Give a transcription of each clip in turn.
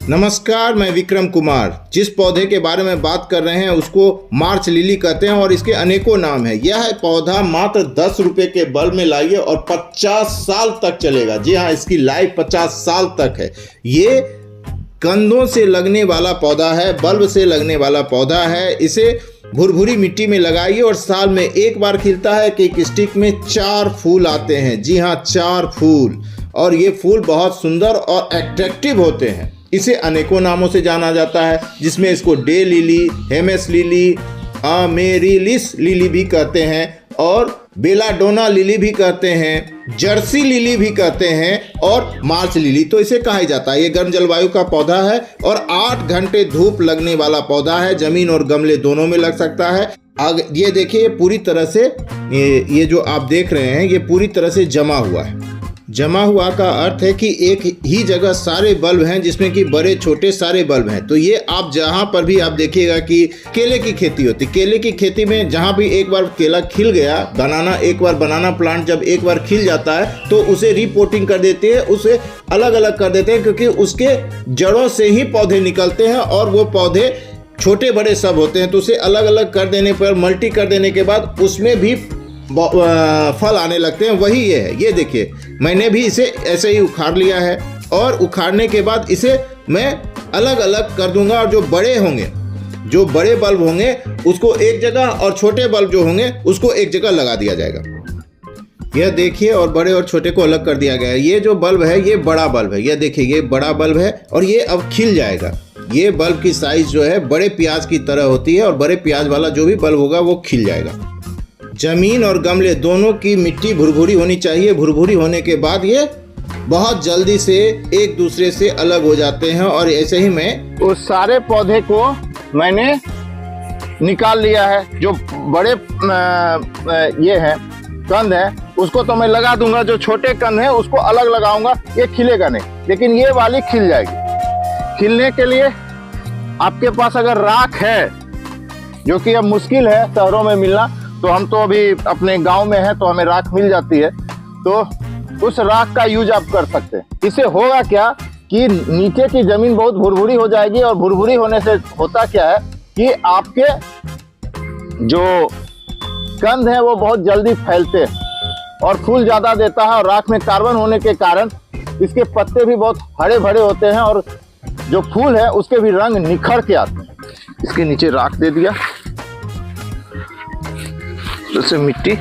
नमस्कार, मैं विक्रम कुमार। जिस पौधे के बारे में बात कर रहे हैं उसको मार्च लिली कहते हैं और इसके अनेकों नाम हैं। यह पौधा मात्र 10 रुपये के बल्ब में लाइए और 50 साल तक चलेगा। जी हाँ, इसकी लाइफ 50 साल तक है। ये कंदों से लगने वाला पौधा है, बल्ब से लगने वाला पौधा है। इसे भुरभुरी मिट्टी में लगाइए और साल में एक बार खिलता है कि एक स्टिक में 4 फूल आते हैं। जी हाँ, 4 फूल, और ये फूल बहुत सुंदर और अट्रैक्टिव होते हैं। इसे अनेकों नामों से जाना जाता है, जिसमें इसको डे लिली, हेमेस लिली, अमेरिलिस लिली भी कहते हैं और बेलाडोना लिली भी कहते हैं, जर्सी लिली भी कहते हैं और मार्च लिली तो इसे कहा ही जाता है। ये गर्म जलवायु का पौधा है और 8 घंटे धूप लगने वाला पौधा है। जमीन और गमले दोनों में लग सकता है। ये देखिए, ये पूरी तरह से ये जो आप देख रहे हैं ये पूरी तरह से जमा हुआ है। जमा हुआ का अर्थ है कि एक ही जगह सारे बल्ब हैं, जिसमें कि बड़े छोटे सारे बल्ब हैं। तो ये आप जहाँ पर भी आप देखिएगा कि केले की खेती होती, केले की खेती में जहाँ भी एक बार केला खिल गया, बनाना प्लांट जब एक बार खिल जाता है तो उसे रिपोर्टिंग कर देते हैं, उसे अलग अलग कर देते हैं, क्योंकि उसके जड़ों से ही पौधे निकलते हैं और वो पौधे छोटे बड़े सब होते हैं। तो उसे अलग अलग कर देने पर, मल्टी कर देने के बाद उसमें भी फल आने लगते हैं। वही ये है। ये देखिए, मैंने भी इसे ऐसे ही उखाड़ लिया है और उखाड़ने के बाद इसे मैं अलग अलग कर दूंगा और जो बड़े बल्ब होंगे उसको एक जगह और छोटे बल्ब जो होंगे उसको एक जगह लगा दिया जाएगा। यह देखिए, और बड़े और छोटे को अलग कर दिया गया है। ये जो बल्ब है ये बड़ा बल्ब है। यह देखिए, ये बड़ा बल्ब है और ये अब खिल जाएगा। ये बल्ब की साइज जो है बड़े प्याज की तरह होती है और बड़े प्याज वाला जो भी बल्ब होगा वो खिल जाएगा। जमीन और गमले दोनों की मिट्टी भुरभुरी होनी चाहिए। भुरभुरी होने के बाद ये बहुत जल्दी से एक दूसरे से अलग हो जाते हैं। और ऐसे ही मैं उस सारे पौधे को मैंने निकाल लिया है। जो बड़े ये है कंद है उसको तो मैं लगा दूंगा, जो छोटे कंद है उसको अलग लगाऊंगा। ये खिलेगा नहीं, लेकिन ये वाली खिल जाएगी। खिलने के लिए आपके पास अगर राख है, जो कि अब मुश्किल है शहरों में मिलना, तो हम तो अभी अपने गांव में हैं तो हमें राख मिल जाती है, तो उस राख का यूज आप कर सकते हैं। इससे होगा क्या कि नीचे की जमीन बहुत भुरभुरी हो जाएगी, और भुरभुरी होने से होता क्या है कि आपके जो कंद हैं वो बहुत जल्दी फैलते हैं और फूल ज़्यादा देता है। और राख में कार्बन होने के कारण इसके पत्ते भी बहुत हरे भरे होते हैं और जो फूल है उसके भी रंग निखर के आते हैं। इसके नीचे राख दे दिया, उससे मिट्टी,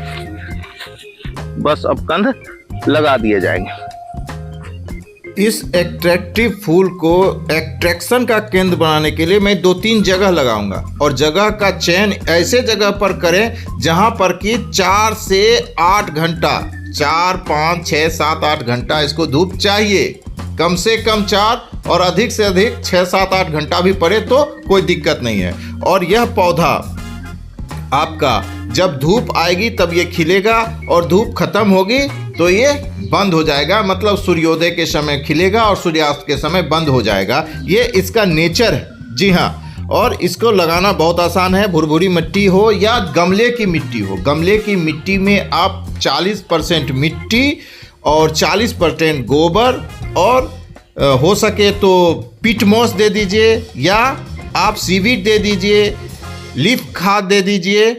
बस अब कंद लगा दिए जाएंगे। इस एट्रैक्टिव फूल को एट्रैक्शन का केंद्र बनाने के लिए मैं 2-3 जगह लगाऊंगा, और जगह का चयन ऐसे जगह पर करें जहां पर कि 4 से 8 घंटा, 4, 5, 6, 7, 8 घंटा इसको धूप चाहिए। कम से कम 4 और अधिक से अधिक 6, 7, 8 घंटा भी पड़े तो कोई दिक्कत नहीं है। और यह पौधा आपका जब धूप आएगी तब ये खिलेगा और धूप खत्म होगी तो ये बंद हो जाएगा। मतलब सूर्योदय के समय खिलेगा और सूर्यास्त के समय बंद हो जाएगा। ये इसका नेचर है। जी हाँ, और इसको लगाना बहुत आसान है। भुरभुरी मिट्टी हो या गमले की मिट्टी हो, गमले की मिट्टी में आप 40% मिट्टी और 40% गोबर और हो सके तो पिटमोस दे दीजिए, या आप सीवीड दे दीजिए, लीफ खाद दे दीजिए।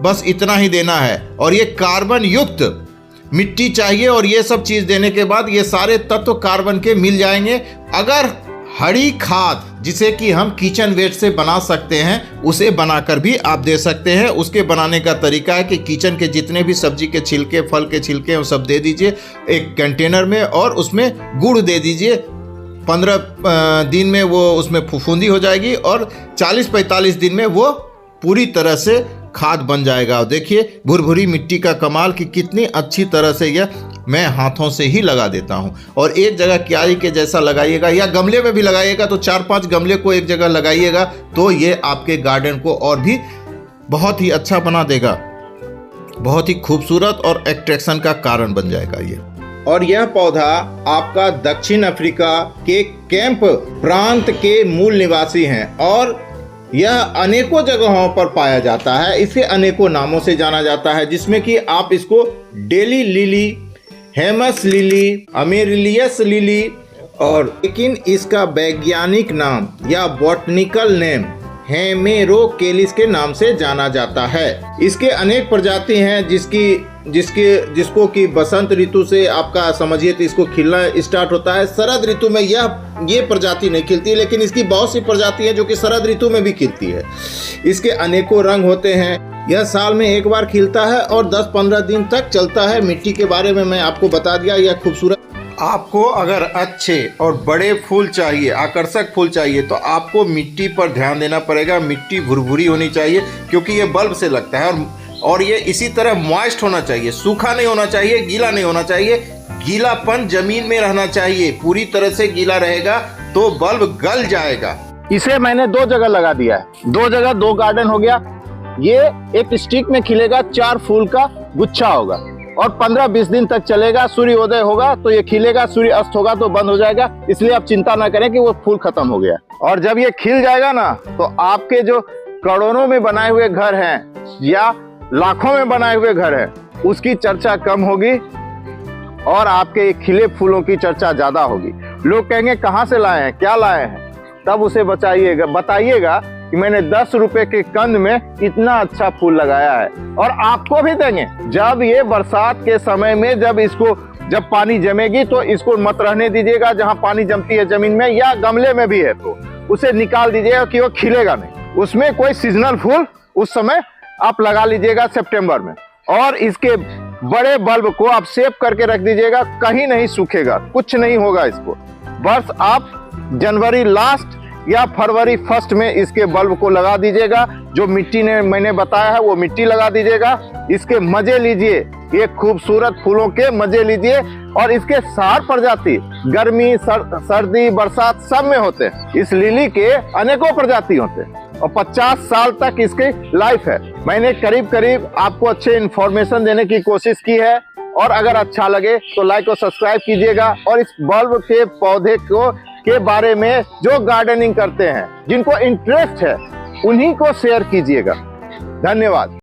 बस इतना ही देना है। और ये कार्बन युक्त मिट्टी चाहिए, और ये सब चीज़ देने के बाद ये सारे तत्व कार्बन के मिल जाएंगे। अगर हरी खाद, जिसे कि हम किचन वेस्ट से बना सकते हैं, उसे बनाकर भी आप दे सकते हैं। उसके बनाने का तरीका है कि किचन के जितने भी सब्जी के छिलके, फल के छिलके, वो सब दे दीजिए एक कंटेनर में, और उसमें गुड़ दे दीजिए। 15 दिन में वो उसमें फुफुंदी हो जाएगी और 40-45 दिन में वो पूरी तरह से खाद बन जाएगा। देखिए भुरभुरी मिट्टी का कमाल कि कितनी अच्छी तरह से यह मैं हाथों से ही लगा देता हूँ। और एक जगह क्यारी के जैसा लगाइएगा या गमले में भी लगाइएगा, तो 4-5 गमले को एक जगह लगाइएगा तो ये आपके गार्डन को और भी बहुत ही अच्छा बना देगा, बहुत ही खूबसूरत और अट्रैक्शन का कारण बन जाएगा ये। और यह पौधा आपका दक्षिण अफ्रीका के कैंप प्रांत के मूल निवासी हैं और यह अनेकों जगहों पर पाया जाता है। इसे अनेकों नामों से जाना जाता है, जिसमें कि आप इसको डेली लिली, हेमस लिली, अमेरिलियस लिली और लेकिन इसका वैज्ञानिक नाम या बॉटनिकल नेम हेमेरोकेलिस के नाम से जाना जाता है। इसके अनेक प्रजाति हैं जिसको कि बसंत ऋतु से आपका समझिए तो इसको खिलना स्टार्ट होता है। शरद ऋतु में ये प्रजाति नहीं खिलती, लेकिन इसकी बहुत सी प्रजाति है जो कि शरद ऋतु में भी खिलती है। इसके अनेकों रंग होते हैं। यह साल में एक बार खिलता है और 10-15 दिन तक चलता है। मिट्टी के बारे में मैं आपको बता दिया। यह खूबसूरत, आपको अगर अच्छे और बड़े फूल चाहिए, आकर्षक फूल चाहिए, तो आपको मिट्टी पर ध्यान देना पड़ेगा। मिट्टी भुरभुरी होनी चाहिए क्योंकि ये बल्ब से लगता है, और ये इसी तरह मॉइस्ट होना चाहिए, सूखा नहीं होना चाहिए, गीला नहीं होना चाहिए। गीलापन जमीन में रहना चाहिए। पूरी तरह से गीला रहेगा तो बल्ब गल जाएगा। इसे मैंने 2 जगह लगा दिया है, 2 जगह 2 गार्डन हो गया। ये एक स्टिक में खिलेगा, 4 फूल का गुच्छा होगा और 15-20 दिन तक चलेगा। सूर्योदय होगा तो ये खिलेगा, सूर्य अस्त होगा तो बंद हो जाएगा। इसलिए आप चिंता ना करें कि वो फूल खत्म हो गया। और जब ये खिल जाएगा ना, तो आपके जो करोड़ों में बनाए हुए घर हैं या लाखों में बनाए हुए घर हैं, उसकी चर्चा कम होगी और आपके खिले फूलों की चर्चा ज्यादा होगी। लोग कहेंगे कहाँ से लाए हैं, क्या लाए हैं, तब उसे बताइएगा कि मैंने 10 रुपए के कंद में इतना अच्छा फूल लगाया है। और आपको भी देंगे। जब ये बरसात के समय में जब पानी जमेगी तो इसको मत रहने दीजिएगा जहां पानी जमती है जमीन में, या गमले में भी है तो उसे निकाल दीजिएगा कि वो खिलेगा नहीं। उसमें कोई सीजनल फूल उस समय आप लगा लीजिएगा सितंबर में। और इसके बड़े बल्ब को आप सेव करके रख दीजिएगा, कहीं नहीं सूखेगा, कुछ नहीं होगा इसको। बस आप जनवरी लास्ट या फरवरी फर्स्ट में इसके बल्ब को लगा दीजिएगा। जो मिट्टी ने मैंने बताया है वो मिट्टी लगा दीजिएगा। इसके मजे लीजिए, ये खूबसूरत फूलों के मजे लीजिए। और इसके 4 प्रजाति गर्मी, सर्दी, बरसात सब में होते हैं। इस लिली के अनेकों प्रजाति होते हैं और 50 साल तक इसकी लाइफ है। मैंने करीब आपको अच्छे इंफॉर्मेशन देने की कोशिश की है। और अगर अच्छा लगे तो लाइक और सब्सक्राइब कीजिएगा। और इस बल्ब के पौधे के बारे में जो गार्डनिंग करते हैं, जिनको इंटरेस्ट है, उन्हीं को शेयर कीजिएगा। धन्यवाद।